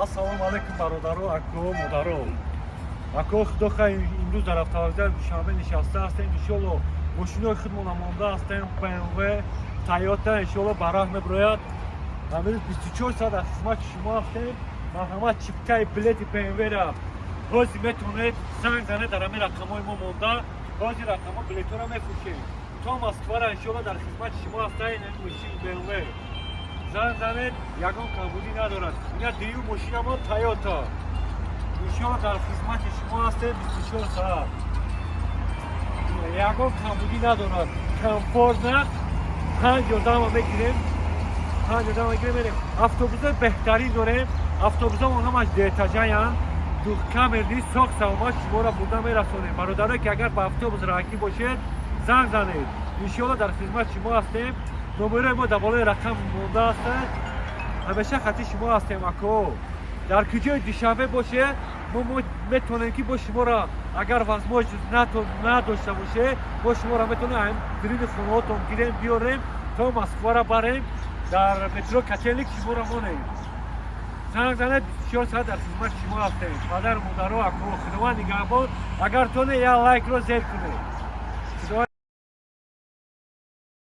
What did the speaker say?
Ассалому алейкум бародару, ако, модару. Ако худо хай имрӯз дар автовокзал душанбе нишаста ҳастем. Иншолло мошинои худмон монда ҳастем. BMW, Toyota иншолло ба роҳ мебирояд. Амрӯз 24 соат дар хизмати шумо ҳастем. Марҳамат чипкаи билети BMW-ра ҳозир метавонед занг занед дар ҳамин рақамҳои мо монда. Ҳозир рақамҳо билетҳоро мефурӯшем. То Москвара иншолло дар хизмати шумо ҳастаем. Мошини BMW занг занед, ягон камбудӣ надорад. Ина дию мошинамо Toyota. Иншолло дар хизмати шумо ҳастем 24 соат. Ягон камбудӣ надорад. Комфорт на 5 ёрдама мегирем. 5 ёрдама мегирем. Автобусҳои беҳтарин дорем. Автобусҳои ҳамаш детаҷаянд. Камерли соғ саломат шуморо бурда мерасонем. Бародаре ки агар ба автобус раҳакӣ бошед, занг занед. Иншолло дар хизмати шумо ҳастем. номерои мо дар болои рақам монда ҳастад. ҳамеша хати шумо ҳастем ако. дар куҷои душанбе боше мо метавонем ки бо шуморо агар возможност надошта боше бо шуморо метавонем дилини хонаҳотон гирем биёрем то Москвара барем дар метро Котелник шуморо монем. занг занед 24 соат дар хизмати шумо ҳастем. падару модаро ако худованд нигаҳбон. агар тоне я лайкро зер кунед.